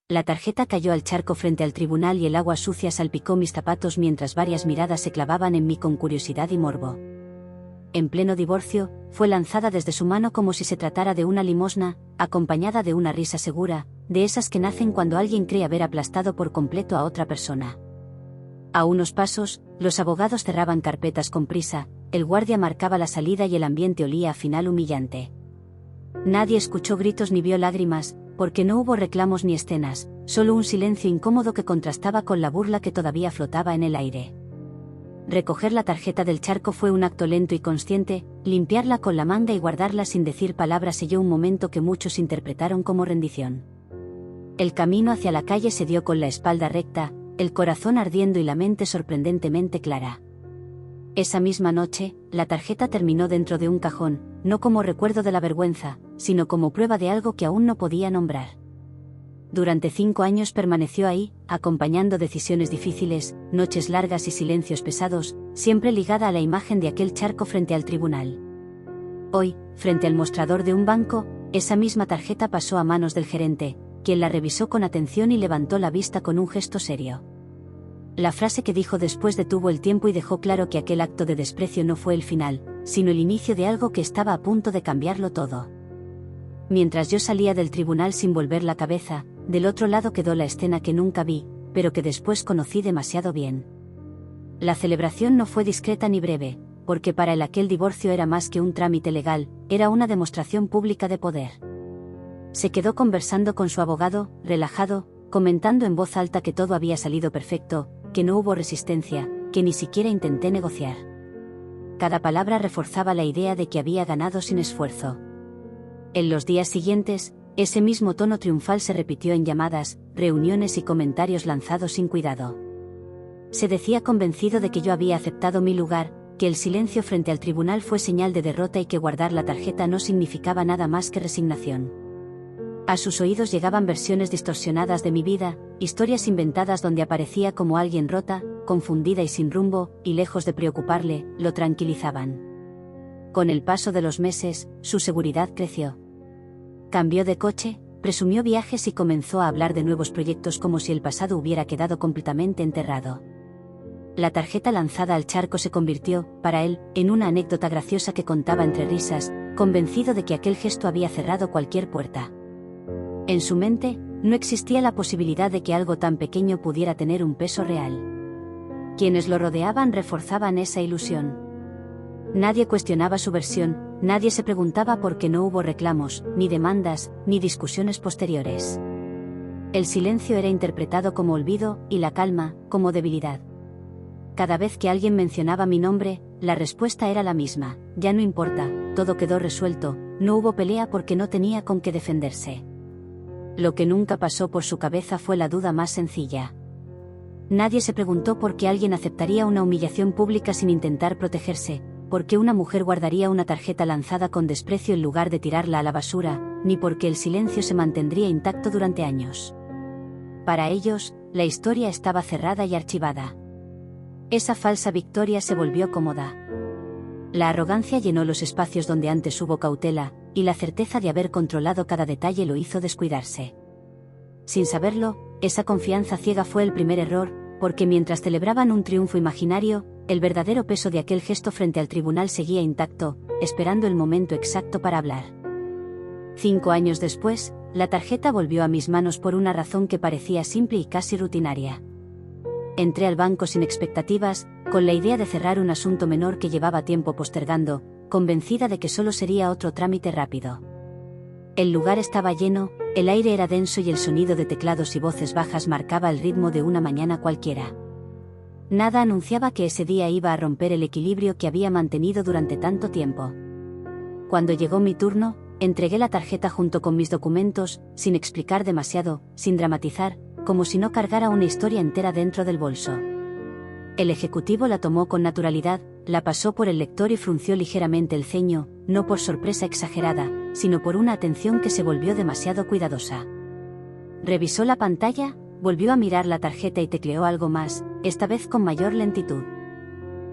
La tarjeta cayó al charco frente al tribunal y el agua sucia salpicó mis zapatos mientras varias miradas se clavaban en mí con curiosidad y morbo. En pleno divorcio, fue lanzada desde su mano como si se tratara de una limosna, acompañada de una risa segura, de esas que nacen cuando alguien cree haber aplastado por completo a otra persona. A unos pasos, los abogados cerraban carpetas con prisa, el guardia marcaba la salida y el ambiente olía a final humillante. Nadie escuchó gritos ni vio lágrimas, porque no hubo reclamos ni escenas, solo un silencio incómodo que contrastaba con la burla que todavía flotaba en el aire. Recoger la tarjeta del charco fue un acto lento y consciente, limpiarla con la manga y guardarla sin decir palabra selló un momento que muchos interpretaron como rendición. El camino hacia la calle se dio con la espalda recta, el corazón ardiendo y la mente sorprendentemente clara. Esa misma noche, la tarjeta terminó dentro de un cajón, no como recuerdo de la vergüenza, sino como prueba de algo que aún no podía nombrar. Durante 5 años permaneció ahí, acompañando decisiones difíciles, noches largas y silencios pesados, siempre ligada a la imagen de aquel charco frente al tribunal. Hoy, frente al mostrador de un banco, esa misma tarjeta pasó a manos del gerente, quien la revisó con atención y levantó la vista con un gesto serio. La frase que dijo después detuvo el tiempo y dejó claro que aquel acto de desprecio no fue el final, sino el inicio de algo que estaba a punto de cambiarlo todo. Mientras yo salía del tribunal sin volver la cabeza, del otro lado quedó la escena que nunca vi, pero que después conocí demasiado bien. La celebración no fue discreta ni breve, porque para él aquel divorcio era más que un trámite legal, era una demostración pública de poder. Se quedó conversando con su abogado, relajado, comentando en voz alta que todo había salido perfecto, que no hubo resistencia, que ni siquiera intenté negociar. Cada palabra reforzaba la idea de que había ganado sin esfuerzo. En los días siguientes, ese mismo tono triunfal se repitió en llamadas, reuniones y comentarios lanzados sin cuidado. Se decía convencido de que yo había aceptado mi lugar, que el silencio frente al tribunal fue señal de derrota y que guardar la tarjeta no significaba nada más que resignación. A sus oídos llegaban versiones distorsionadas de mi vida, historias inventadas donde aparecía como alguien rota, confundida y sin rumbo, y lejos de preocuparle, lo tranquilizaban. Con el paso de los meses, su seguridad creció. Cambió de coche, presumió viajes y comenzó a hablar de nuevos proyectos como si el pasado hubiera quedado completamente enterrado. La tarjeta lanzada al charco se convirtió, para él, en una anécdota graciosa que contaba entre risas, convencido de que aquel gesto había cerrado cualquier puerta. En su mente, no existía la posibilidad de que algo tan pequeño pudiera tener un peso real. Quienes lo rodeaban reforzaban esa ilusión. Nadie cuestionaba su versión, nadie se preguntaba por qué no hubo reclamos, ni demandas, ni discusiones posteriores. El silencio era interpretado como olvido, y la calma, como debilidad. Cada vez que alguien mencionaba mi nombre, la respuesta era la misma: ya no importa, todo quedó resuelto, no hubo pelea porque no tenía con qué defenderse. Lo que nunca pasó por su cabeza fue la duda más sencilla. Nadie se preguntó por qué alguien aceptaría una humillación pública sin intentar protegerse, por qué una mujer guardaría una tarjeta lanzada con desprecio en lugar de tirarla a la basura, ni por qué el silencio se mantendría intacto durante años. Para ellos, la historia estaba cerrada y archivada. Esa falsa victoria se volvió cómoda. La arrogancia llenó los espacios donde antes hubo cautela, y la certeza de haber controlado cada detalle lo hizo descuidarse. Sin saberlo, esa confianza ciega fue el primer error, porque mientras celebraban un triunfo imaginario, el verdadero peso de aquel gesto frente al tribunal seguía intacto, esperando el momento exacto para hablar. 5 años después, la tarjeta volvió a mis manos por una razón que parecía simple y casi rutinaria. Entré al banco sin expectativas, con la idea de cerrar un asunto menor que llevaba tiempo postergando, convencida de que solo sería otro trámite rápido. El lugar estaba lleno, el aire era denso y el sonido de teclados y voces bajas marcaba el ritmo de una mañana cualquiera. Nada anunciaba que ese día iba a romper el equilibrio que había mantenido durante tanto tiempo. Cuando llegó mi turno, entregué la tarjeta junto con mis documentos, sin explicar demasiado, sin dramatizar, como si no cargara una historia entera dentro del bolso. El ejecutivo la tomó con naturalidad, la pasó por el lector y frunció ligeramente el ceño, no por sorpresa exagerada, sino por una atención que se volvió demasiado cuidadosa. Revisó la pantalla, volvió a mirar la tarjeta y tecleó algo más, esta vez con mayor lentitud.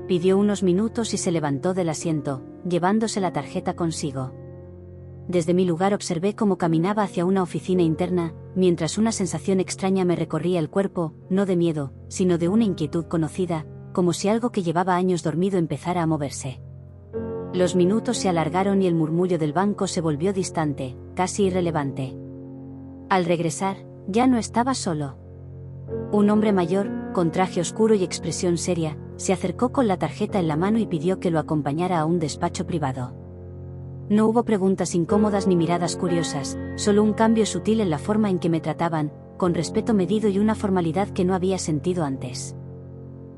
Pidió unos minutos y se levantó del asiento, llevándose la tarjeta consigo. Desde mi lugar observé cómo caminaba hacia una oficina interna, mientras una sensación extraña me recorría el cuerpo, no de miedo, sino de una inquietud conocida, como si algo que llevaba años dormido empezara a moverse. Los minutos se alargaron y el murmullo del banco se volvió distante, casi irrelevante. Al regresar, ya no estaba solo. Un hombre mayor, con traje oscuro y expresión seria, se acercó con la tarjeta en la mano y pidió que lo acompañara a un despacho privado. No hubo preguntas incómodas ni miradas curiosas, solo un cambio sutil en la forma en que me trataban, con respeto medido y una formalidad que no había sentido antes.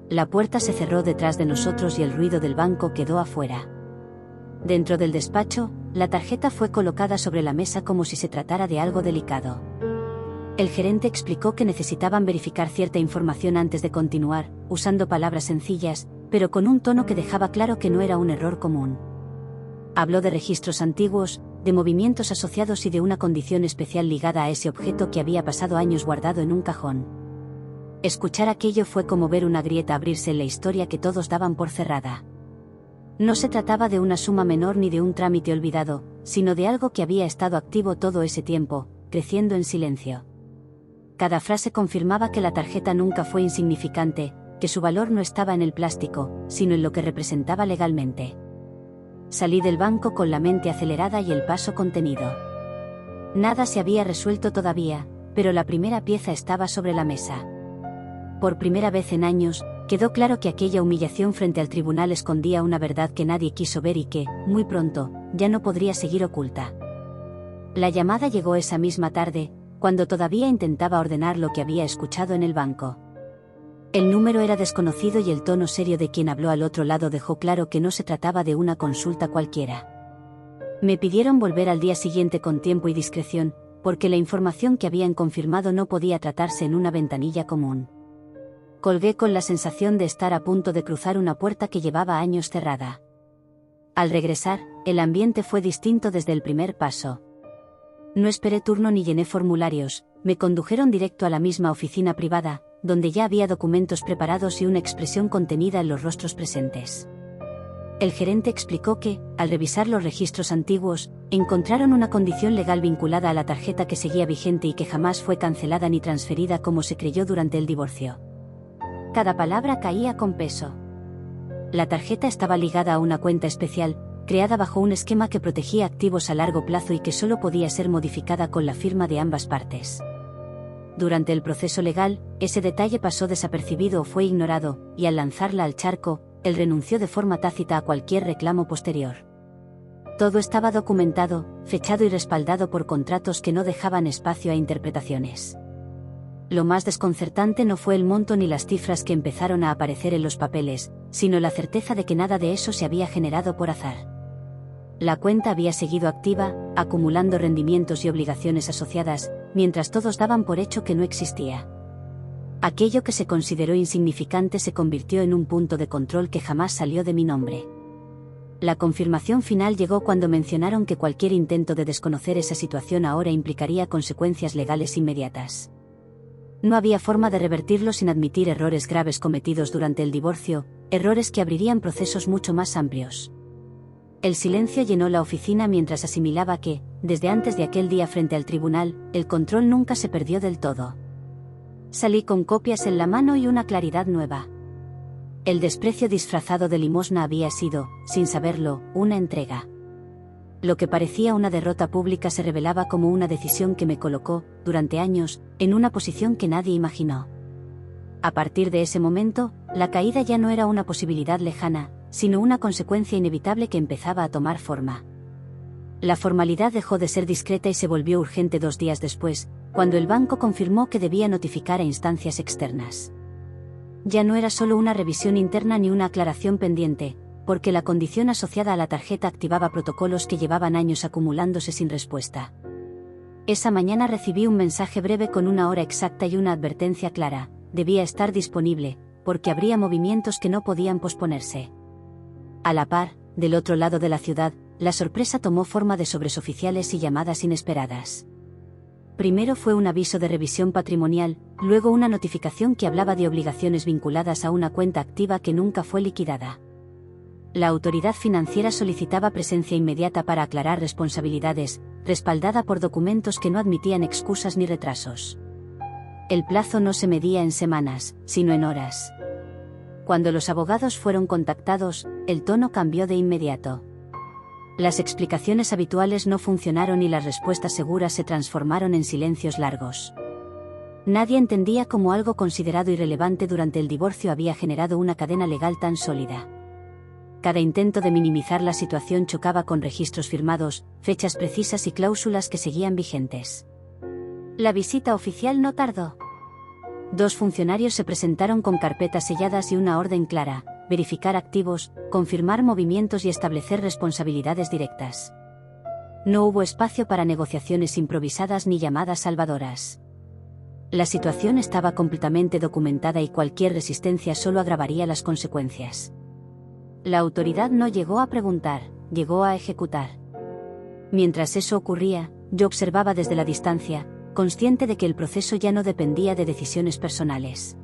La puerta se cerró detrás de nosotros y el ruido del banco quedó afuera. Dentro del despacho, la tarjeta fue colocada sobre la mesa como si se tratara de algo delicado. El gerente explicó que necesitaban verificar cierta información antes de continuar, usando palabras sencillas, pero con un tono que dejaba claro que no era un error común. Habló de registros antiguos, de movimientos asociados y de una condición especial ligada a ese objeto que había pasado años guardado en un cajón. Escuchar aquello fue como ver una grieta abrirse en la historia que todos daban por cerrada. No se trataba de una suma menor ni de un trámite olvidado, sino de algo que había estado activo todo ese tiempo, creciendo en silencio. Cada frase confirmaba que la tarjeta nunca fue insignificante, que su valor no estaba en el plástico, sino en lo que representaba legalmente. Salí del banco con la mente acelerada y el paso contenido. Nada se había resuelto todavía, pero la primera pieza estaba sobre la mesa. Por primera vez en años, quedó claro que aquella humillación frente al tribunal escondía una verdad que nadie quiso ver y que, muy pronto, ya no podría seguir oculta. La llamada llegó esa misma tarde, cuando todavía intentaba ordenar lo que había escuchado en el banco. El número era desconocido y el tono serio de quien habló al otro lado dejó claro que no se trataba de una consulta cualquiera. Me pidieron volver al día siguiente con tiempo y discreción, porque la información que habían confirmado no podía tratarse en una ventanilla común. Colgué con la sensación de estar a punto de cruzar una puerta que llevaba años cerrada. Al regresar, el ambiente fue distinto desde el primer paso. No esperé turno ni llené formularios, me condujeron directo a la misma oficina privada, donde ya había documentos preparados y una expresión contenida en los rostros presentes. El gerente explicó que, al revisar los registros antiguos, encontraron una condición legal vinculada a la tarjeta que seguía vigente y que jamás fue cancelada ni transferida como se creyó durante el divorcio. Cada palabra caía con peso. La tarjeta estaba ligada a una cuenta especial, creada bajo un esquema que protegía activos a largo plazo y que solo podía ser modificada con la firma de ambas partes. Durante el proceso legal, ese detalle pasó desapercibido o fue ignorado, y al lanzarla al charco, él renunció de forma tácita a cualquier reclamo posterior. Todo estaba documentado, fechado y respaldado por contratos que no dejaban espacio a interpretaciones. Lo más desconcertante no fue el monto ni las cifras que empezaron a aparecer en los papeles, sino la certeza de que nada de eso se había generado por azar. La cuenta había seguido activa, acumulando rendimientos y obligaciones asociadas, mientras todos daban por hecho que no existía. Aquello que se consideró insignificante se convirtió en un punto de control que jamás salió de mi nombre. La confirmación final llegó cuando mencionaron que cualquier intento de desconocer esa situación ahora implicaría consecuencias legales inmediatas. No había forma de revertirlo sin admitir errores graves cometidos durante el divorcio, errores que abrirían procesos mucho más amplios. El silencio llenó la oficina mientras asimilaba que, desde antes de aquel día frente al tribunal, el control nunca se perdió del todo. Salí con copias en la mano y una claridad nueva. El desprecio disfrazado de limosna había sido, sin saberlo, una entrega. Lo que parecía una derrota pública se revelaba como una decisión que me colocó, durante años, en una posición que nadie imaginó. A partir de ese momento, la caída ya no era una posibilidad lejana, sino una consecuencia inevitable que empezaba a tomar forma. La formalidad dejó de ser discreta y se volvió urgente 2 días después, cuando el banco confirmó que debía notificar a instancias externas. Ya no era solo una revisión interna ni una aclaración pendiente, porque la condición asociada a la tarjeta activaba protocolos que llevaban años acumulándose sin respuesta. Esa mañana recibí un mensaje breve con una hora exacta y una advertencia clara: debía estar disponible, porque habría movimientos que no podían posponerse. A la par, del otro lado de la ciudad, la sorpresa tomó forma de sobreoficiales y llamadas inesperadas. Primero fue un aviso de revisión patrimonial, luego una notificación que hablaba de obligaciones vinculadas a una cuenta activa que nunca fue liquidada. La autoridad financiera solicitaba presencia inmediata para aclarar responsabilidades, respaldada por documentos que no admitían excusas ni retrasos. El plazo no se medía en semanas, sino en horas. Cuando los abogados fueron contactados, el tono cambió de inmediato. Las explicaciones habituales no funcionaron y las respuestas seguras se transformaron en silencios largos. Nadie entendía cómo algo considerado irrelevante durante el divorcio había generado una cadena legal tan sólida. Cada intento de minimizar la situación chocaba con registros firmados, fechas precisas y cláusulas que seguían vigentes. La visita oficial no tardó. 2 funcionarios se presentaron con carpetas selladas y una orden clara: verificar activos, confirmar movimientos y establecer responsabilidades directas. No hubo espacio para negociaciones improvisadas ni llamadas salvadoras. La situación estaba completamente documentada y cualquier resistencia solo agravaría las consecuencias. La autoridad no llegó a preguntar, llegó a ejecutar. Mientras eso ocurría, yo observaba desde la distancia, consciente de que el proceso ya no dependía de decisiones personales.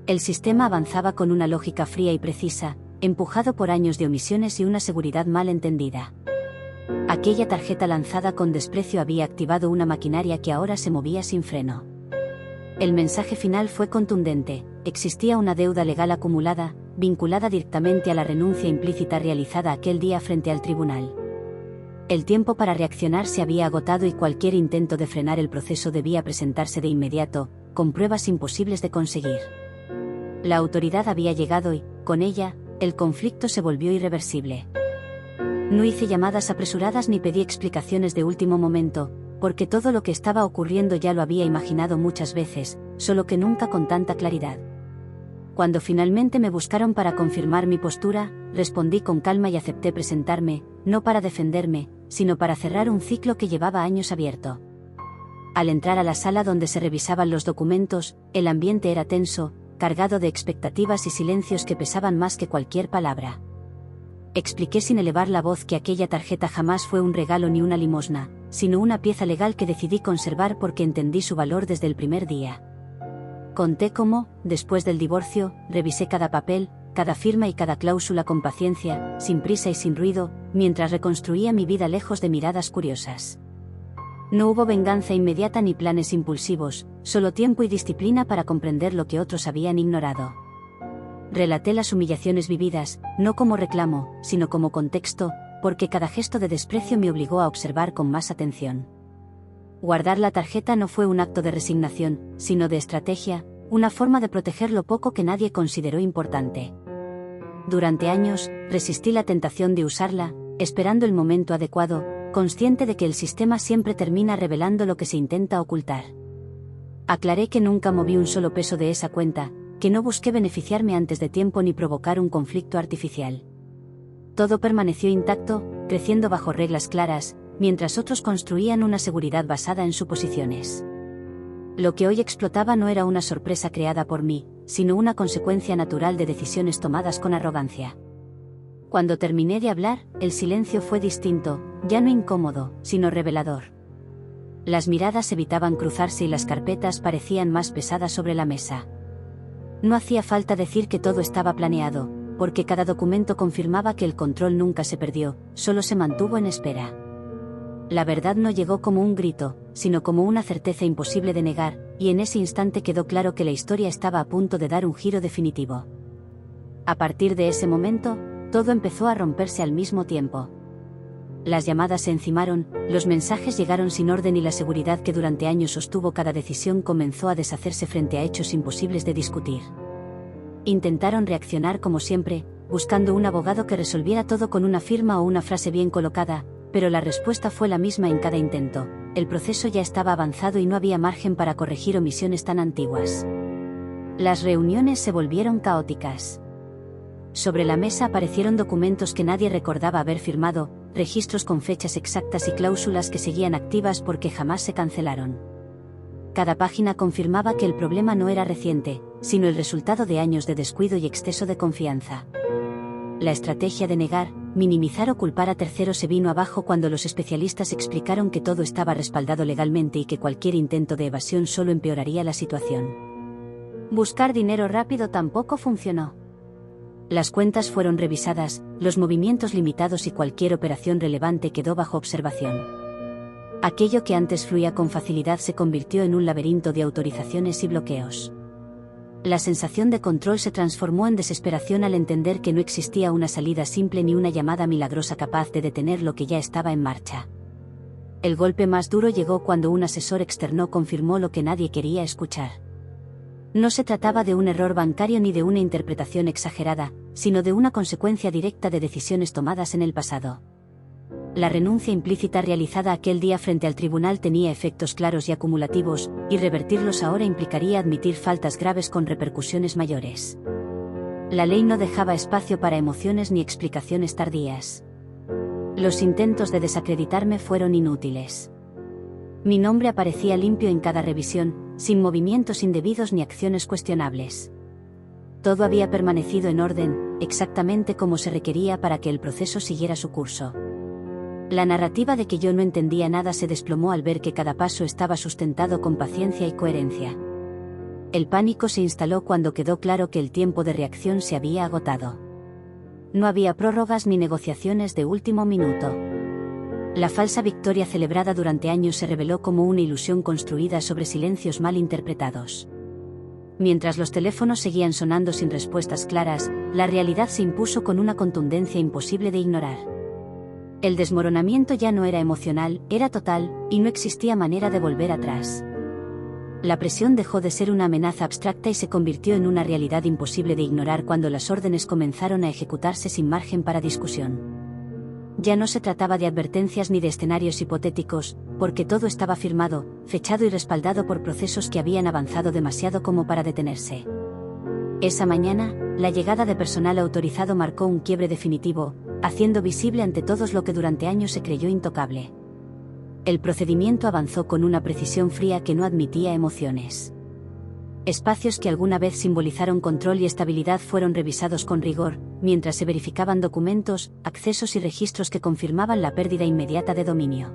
El sistema avanzaba con una lógica fría y precisa, empujado por años de omisiones y una seguridad mal entendida. Aquella tarjeta lanzada con desprecio había activado una maquinaria que ahora se movía sin freno. El mensaje final fue contundente: existía una deuda legal acumulada, vinculada directamente a la renuncia implícita realizada aquel día frente al tribunal. El tiempo para reaccionar se había agotado y cualquier intento de frenar el proceso debía presentarse de inmediato, con pruebas imposibles de conseguir. La autoridad había llegado y, con ella, el conflicto se volvió irreversible. No hice llamadas apresuradas ni pedí explicaciones de último momento, porque todo lo que estaba ocurriendo ya lo había imaginado muchas veces, solo que nunca con tanta claridad. Cuando finalmente me buscaron para confirmar mi postura, respondí con calma y acepté presentarme, no para defenderme, sino para cerrar un ciclo que llevaba años abierto. Al entrar a la sala donde se revisaban los documentos, el ambiente era tenso, cargado de expectativas y silencios que pesaban más que cualquier palabra. Expliqué sin elevar la voz que aquella tarjeta jamás fue un regalo ni una limosna, sino una pieza legal que decidí conservar porque entendí su valor desde el primer día. Conté cómo, después del divorcio, revisé cada papel, cada firma y cada cláusula con paciencia, sin prisa y sin ruido, mientras reconstruía mi vida lejos de miradas curiosas. No hubo venganza inmediata ni planes impulsivos, solo tiempo y disciplina para comprender lo que otros habían ignorado. Relaté las humillaciones vividas, no como reclamo, sino como contexto, porque cada gesto de desprecio me obligó a observar con más atención. Guardar la tarjeta no fue un acto de resignación, sino de estrategia, una forma de proteger lo poco que nadie consideró importante. Durante años, resistí la tentación de usarla, esperando el momento adecuado, consciente de que el sistema siempre termina revelando lo que se intenta ocultar. Aclaré que nunca moví un solo peso de esa cuenta, que no busqué beneficiarme antes de tiempo ni provocar un conflicto artificial. Todo permaneció intacto, creciendo bajo reglas claras, mientras otros construían una seguridad basada en suposiciones. Lo que hoy explotaba no era una sorpresa creada por mí, sino una consecuencia natural de decisiones tomadas con arrogancia. Cuando terminé de hablar, el silencio fue distinto, ya no incómodo, sino revelador. Las miradas evitaban cruzarse y las carpetas parecían más pesadas sobre la mesa. No hacía falta decir que todo estaba planeado, porque cada documento confirmaba que el control nunca se perdió, solo se mantuvo en espera. La verdad no llegó como un grito, sino como una certeza imposible de negar, y en ese instante quedó claro que la historia estaba a punto de dar un giro definitivo. A partir de ese momento, todo empezó a romperse al mismo tiempo. Las llamadas se encimaron, los mensajes llegaron sin orden y la seguridad que durante años sostuvo cada decisión comenzó a deshacerse frente a hechos imposibles de discutir. Intentaron reaccionar como siempre, buscando un abogado que resolviera todo con una firma o una frase bien colocada, pero la respuesta fue la misma en cada intento: el proceso ya estaba avanzado y no había margen para corregir omisiones tan antiguas. Las reuniones se volvieron caóticas. Sobre la mesa aparecieron documentos que nadie recordaba haber firmado, registros con fechas exactas y cláusulas que seguían activas porque jamás se cancelaron. Cada página confirmaba que el problema no era reciente, sino el resultado de años de descuido y exceso de confianza. La estrategia de negar, minimizar o culpar a terceros se vino abajo cuando los especialistas explicaron que todo estaba respaldado legalmente y que cualquier intento de evasión solo empeoraría la situación. Buscar dinero rápido tampoco funcionó. Las cuentas fueron revisadas, los movimientos limitados y cualquier operación relevante quedó bajo observación. Aquello que antes fluía con facilidad se convirtió en un laberinto de autorizaciones y bloqueos. La sensación de control se transformó en desesperación al entender que no existía una salida simple ni una llamada milagrosa capaz de detener lo que ya estaba en marcha. El golpe más duro llegó cuando un asesor externo confirmó lo que nadie quería escuchar. No se trataba de un error bancario ni de una interpretación exagerada, sino de una consecuencia directa de decisiones tomadas en el pasado. La renuncia implícita realizada aquel día frente al tribunal tenía efectos claros y acumulativos, y revertirlos ahora implicaría admitir faltas graves con repercusiones mayores. La ley no dejaba espacio para emociones ni explicaciones tardías. Los intentos de desacreditarme fueron inútiles. Mi nombre aparecía limpio en cada revisión, sin movimientos indebidos ni acciones cuestionables. Todo había permanecido en orden, exactamente como se requería para que el proceso siguiera su curso. La narrativa de que yo no entendía nada se desplomó al ver que cada paso estaba sustentado con paciencia y coherencia. El pánico se instaló cuando quedó claro que el tiempo de reacción se había agotado. No había prórrogas ni negociaciones de último minuto. La falsa victoria celebrada durante años se reveló como una ilusión construida sobre silencios mal interpretados. Mientras los teléfonos seguían sonando sin respuestas claras, la realidad se impuso con una contundencia imposible de ignorar. El desmoronamiento ya no era emocional, era total, y no existía manera de volver atrás. La presión dejó de ser una amenaza abstracta y se convirtió en una realidad imposible de ignorar cuando las órdenes comenzaron a ejecutarse sin margen para discusión. Ya no se trataba de advertencias ni de escenarios hipotéticos, porque todo estaba firmado, fechado y respaldado por procesos que habían avanzado demasiado como para detenerse. Esa mañana, la llegada de personal autorizado marcó un quiebre definitivo, haciendo visible ante todos lo que durante años se creyó intocable. El procedimiento avanzó con una precisión fría que no admitía emociones. Espacios que alguna vez simbolizaron control y estabilidad fueron revisados con rigor, mientras se verificaban documentos, accesos y registros que confirmaban la pérdida inmediata de dominio.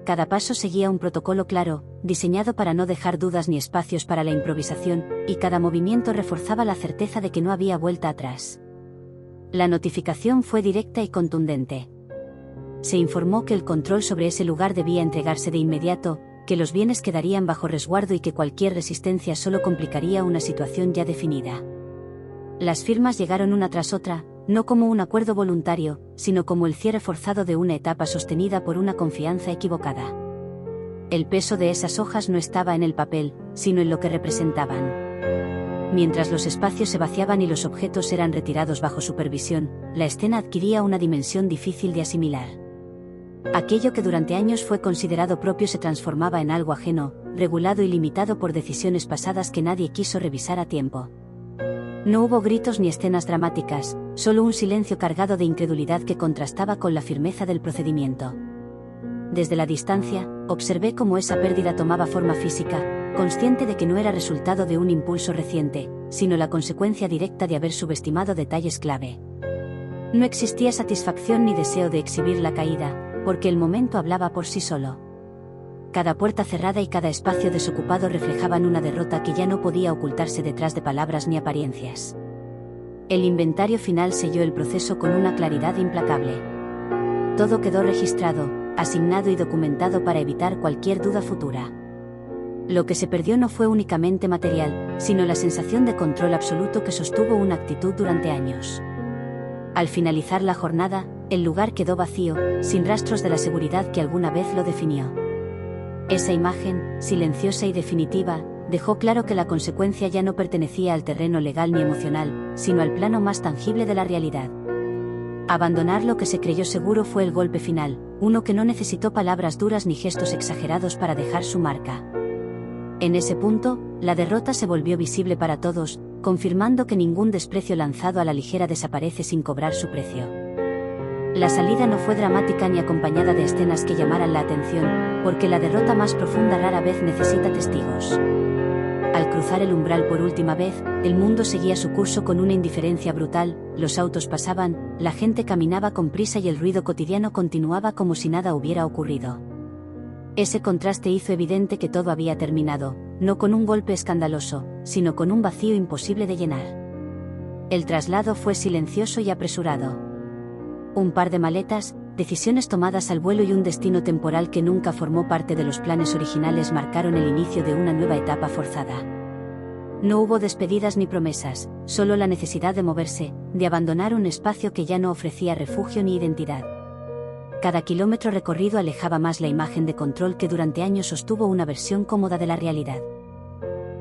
Cada paso seguía un protocolo claro, diseñado para no dejar dudas ni espacios para la improvisación, y cada movimiento reforzaba la certeza de que no había vuelta atrás. La notificación fue directa y contundente. Se informó que el control sobre ese lugar debía entregarse de inmediato, que los bienes quedarían bajo resguardo y que cualquier resistencia solo complicaría una situación ya definida. Las firmas llegaron una tras otra, no como un acuerdo voluntario, sino como el cierre forzado de una etapa sostenida por una confianza equivocada. El peso de esas hojas no estaba en el papel, sino en lo que representaban. Mientras los espacios se vaciaban y los objetos eran retirados bajo supervisión, la escena adquiría una dimensión difícil de asimilar. Aquello que durante años fue considerado propio se transformaba en algo ajeno, regulado y limitado por decisiones pasadas que nadie quiso revisar a tiempo. No hubo gritos ni escenas dramáticas, solo un silencio cargado de incredulidad que contrastaba con la firmeza del procedimiento. Desde la distancia, observé cómo esa pérdida tomaba forma física, consciente de que no era resultado de un impulso reciente, sino la consecuencia directa de haber subestimado detalles clave. No existía satisfacción ni deseo de exhibir la caída, porque el momento hablaba por sí solo. Cada puerta cerrada y cada espacio desocupado reflejaban una derrota que ya no podía ocultarse detrás de palabras ni apariencias. El inventario final selló el proceso con una claridad implacable. Todo quedó registrado, asignado y documentado para evitar cualquier duda futura. Lo que se perdió no fue únicamente material, sino la sensación de control absoluto que sostuvo una actitud durante años. Al finalizar la jornada, el lugar quedó vacío, sin rastros de la seguridad que alguna vez lo definió. Esa imagen, silenciosa y definitiva, dejó claro que la consecuencia ya no pertenecía al terreno legal ni emocional, sino al plano más tangible de la realidad. Abandonar lo que se creyó seguro fue el golpe final, uno que no necesitó palabras duras ni gestos exagerados para dejar su marca. En ese punto, la derrota se volvió visible para todos, confirmando que ningún desprecio lanzado a la ligera desaparece sin cobrar su precio. La salida no fue dramática ni acompañada de escenas que llamaran la atención, porque la derrota más profunda rara vez necesita testigos. Al cruzar el umbral por última vez, el mundo seguía su curso con una indiferencia brutal, los autos pasaban, la gente caminaba con prisa y el ruido cotidiano continuaba como si nada hubiera ocurrido. Ese contraste hizo evidente que todo había terminado, no con un golpe escandaloso, sino con un vacío imposible de llenar. El traslado fue silencioso y apresurado. Un par de maletas, decisiones tomadas al vuelo y un destino temporal que nunca formó parte de los planes originales marcaron el inicio de una nueva etapa forzada. No hubo despedidas ni promesas, solo la necesidad de moverse, de abandonar un espacio que ya no ofrecía refugio ni identidad. Cada kilómetro recorrido alejaba más la imagen de control que durante años sostuvo una versión cómoda de la realidad.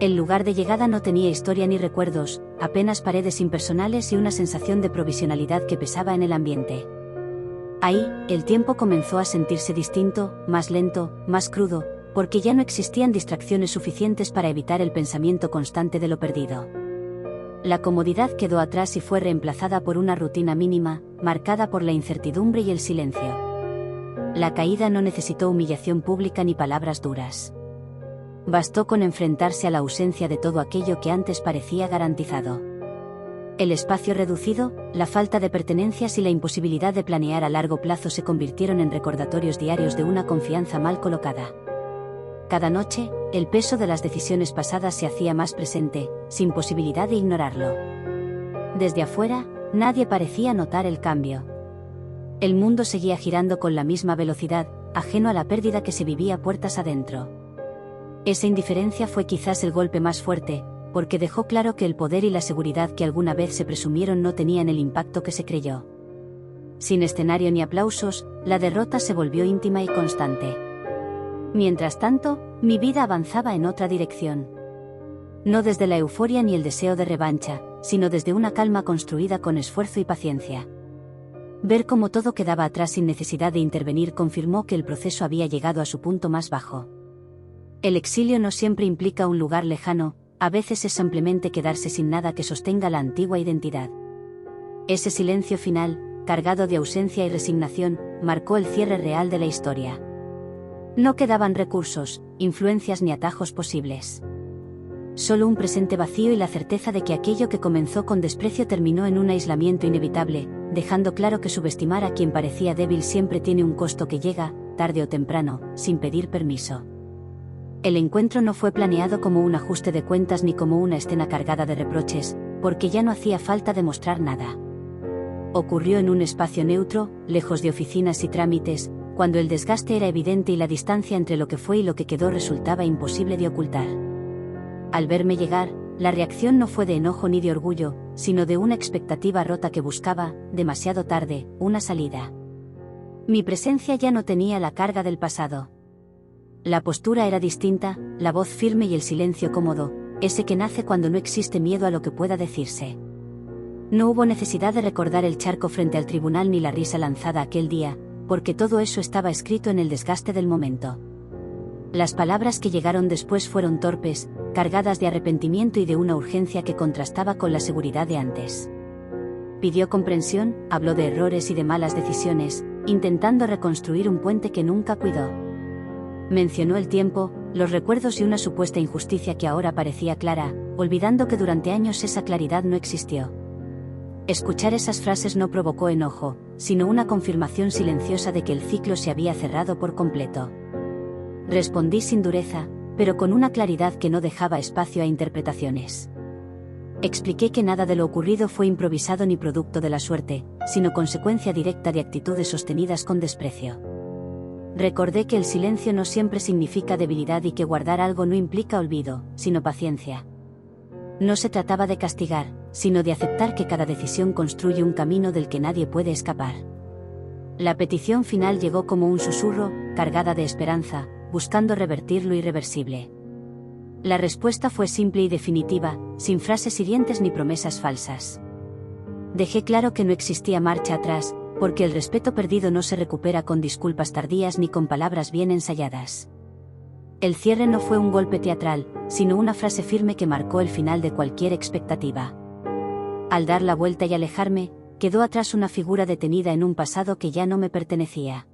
El lugar de llegada no tenía historia ni recuerdos, apenas paredes impersonales y una sensación de provisionalidad que pesaba en el ambiente. Ahí, el tiempo comenzó a sentirse distinto, más lento, más crudo, porque ya no existían distracciones suficientes para evitar el pensamiento constante de lo perdido. La comodidad quedó atrás y fue reemplazada por una rutina mínima, marcada por la incertidumbre y el silencio. La caída no necesitó humillación pública ni palabras duras. Bastó con enfrentarse a la ausencia de todo aquello que antes parecía garantizado. El espacio reducido, la falta de pertenencias y la imposibilidad de planear a largo plazo se convirtieron en recordatorios diarios de una confianza mal colocada. Cada noche, el peso de las decisiones pasadas se hacía más presente, sin posibilidad de ignorarlo. Desde afuera, nadie parecía notar el cambio. El mundo seguía girando con la misma velocidad, ajeno a la pérdida que se vivía puertas adentro. Esa indiferencia fue quizás el golpe más fuerte, porque dejó claro que el poder y la seguridad que alguna vez se presumieron no tenían el impacto que se creyó. Sin escenario ni aplausos, la derrota se volvió íntima y constante. Mientras tanto, mi vida avanzaba en otra dirección. No desde la euforia ni el deseo de revancha, sino desde una calma construida con esfuerzo y paciencia. Ver cómo todo quedaba atrás sin necesidad de intervenir confirmó que el proceso había llegado a su punto más bajo. El exilio no siempre implica un lugar lejano, a veces es simplemente quedarse sin nada que sostenga la antigua identidad. Ese silencio final, cargado de ausencia y resignación, marcó el cierre real de la historia. No quedaban recursos, influencias ni atajos posibles. Solo un presente vacío y la certeza de que aquello que comenzó con desprecio terminó en un aislamiento inevitable, dejando claro que subestimar a quien parecía débil siempre tiene un costo que llega, tarde o temprano, sin pedir permiso. El encuentro no fue planeado como un ajuste de cuentas ni como una escena cargada de reproches, porque ya no hacía falta demostrar nada. Ocurrió en un espacio neutro, lejos de oficinas y trámites, cuando el desgaste era evidente y la distancia entre lo que fue y lo que quedó resultaba imposible de ocultar. Al verme llegar, la reacción no fue de enojo ni de orgullo, sino de una expectativa rota que buscaba, demasiado tarde, una salida. Mi presencia ya no tenía la carga del pasado. La postura era distinta, la voz firme y el silencio cómodo, ese que nace cuando no existe miedo a lo que pueda decirse. No hubo necesidad de recordar el charco frente al tribunal ni la risa lanzada aquel día, porque todo eso estaba escrito en el desgaste del momento. Las palabras que llegaron después fueron torpes, cargadas de arrepentimiento y de una urgencia que contrastaba con la seguridad de antes. Pidió comprensión, habló de errores y de malas decisiones, intentando reconstruir un puente que nunca cuidó. Mencionó el tiempo, los recuerdos y una supuesta injusticia que ahora parecía clara, olvidando que durante años esa claridad no existió. Escuchar esas frases no provocó enojo, sino una confirmación silenciosa de que el ciclo se había cerrado por completo. Respondí sin dureza, pero con una claridad que no dejaba espacio a interpretaciones. Expliqué que nada de lo ocurrido fue improvisado ni producto de la suerte, sino consecuencia directa de actitudes sostenidas con desprecio. Recordé que el silencio no siempre significa debilidad y que guardar algo no implica olvido, sino paciencia. No se trataba de castigar, sino de aceptar que cada decisión construye un camino del que nadie puede escapar. La petición final llegó como un susurro, cargada de esperanza, buscando revertir lo irreversible. La respuesta fue simple y definitiva, sin frases hirientes ni promesas falsas. Dejé claro que no existía marcha atrás, porque el respeto perdido no se recupera con disculpas tardías ni con palabras bien ensayadas. El cierre no fue un golpe teatral, sino una frase firme que marcó el final de cualquier expectativa. Al dar la vuelta y alejarme, quedó atrás una figura detenida en un pasado que ya no me pertenecía.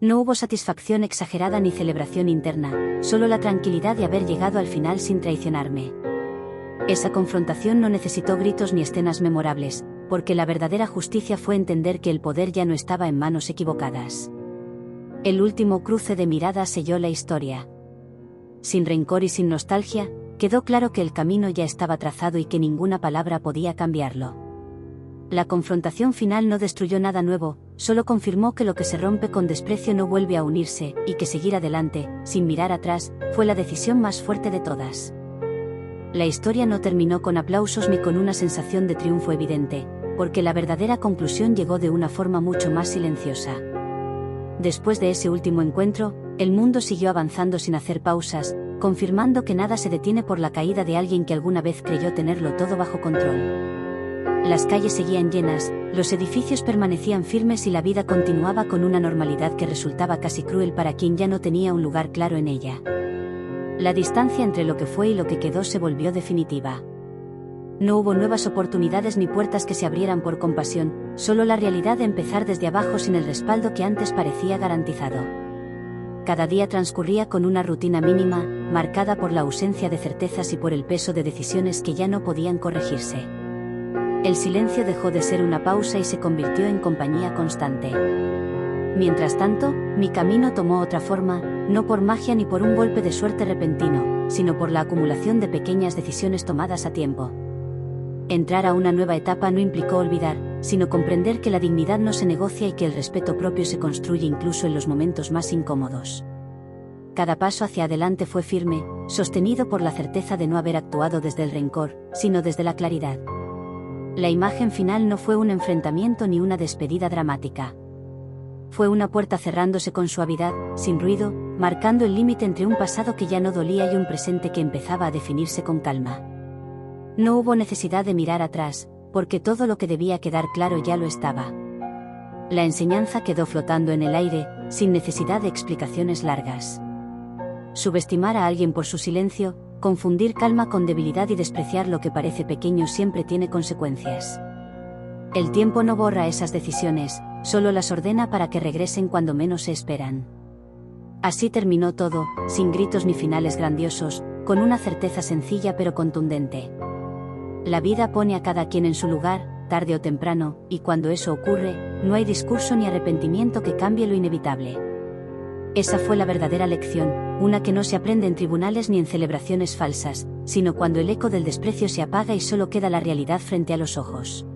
No hubo satisfacción exagerada ni celebración interna, solo la tranquilidad de haber llegado al final sin traicionarme. Esa confrontación no necesitó gritos ni escenas memorables, porque la verdadera justicia fue entender que el poder ya no estaba en manos equivocadas. El último cruce de miradas selló la historia. Sin rencor y sin nostalgia, Quedó claro que el camino ya estaba trazado y que ninguna palabra podía cambiarlo. La confrontación final no destruyó nada nuevo, solo confirmó que lo que se rompe con desprecio no vuelve a unirse, y que seguir adelante, sin mirar atrás, fue la decisión más fuerte de todas. La historia no terminó con aplausos ni con una sensación de triunfo evidente, porque la verdadera conclusión llegó de una forma mucho más silenciosa. Después de ese último encuentro, el mundo siguió avanzando sin hacer pausas, confirmando que nada se detiene por la caída de alguien que alguna vez creyó tenerlo todo bajo control. Las calles seguían llenas, los edificios permanecían firmes y la vida continuaba con una normalidad que resultaba casi cruel para quien ya no tenía un lugar claro en ella. La distancia entre lo que fue y lo que quedó se volvió definitiva. No hubo nuevas oportunidades ni puertas que se abrieran por compasión, solo la realidad de empezar desde abajo sin el respaldo que antes parecía garantizado. Cada día transcurría con una rutina mínima, marcada por la ausencia de certezas y por el peso de decisiones que ya no podían corregirse. El silencio dejó de ser una pausa y se convirtió en compañía constante. Mientras tanto, mi camino tomó otra forma, no por magia ni por un golpe de suerte repentino, sino por la acumulación de pequeñas decisiones tomadas a tiempo. Entrar a una nueva etapa no implicó olvidar, sino comprender que la dignidad no se negocia y que el respeto propio se construye incluso en los momentos más incómodos. Cada paso hacia adelante fue firme, sostenido por la certeza de no haber actuado desde el rencor, sino desde la claridad. La imagen final no fue un enfrentamiento ni una despedida dramática. Fue una puerta cerrándose con suavidad, sin ruido, marcando el límite entre un pasado que ya no dolía y un presente que empezaba a definirse con calma. No hubo necesidad de mirar atrás, porque todo lo que debía quedar claro ya lo estaba. La enseñanza quedó flotando en el aire, sin necesidad de explicaciones largas. Subestimar a alguien por su silencio, confundir calma con debilidad y despreciar lo que parece pequeño siempre tiene consecuencias. El tiempo no borra esas decisiones, solo las ordena para que regresen cuando menos se esperan. Así terminó todo, sin gritos ni finales grandiosos, con una certeza sencilla pero contundente. La vida pone a cada quien en su lugar, tarde o temprano, y cuando eso ocurre, no hay discurso ni arrepentimiento que cambie lo inevitable. Esa fue la verdadera lección, una que no se aprende en tribunales ni en celebraciones falsas, sino cuando el eco del desprecio se apaga y solo queda la realidad frente a los ojos.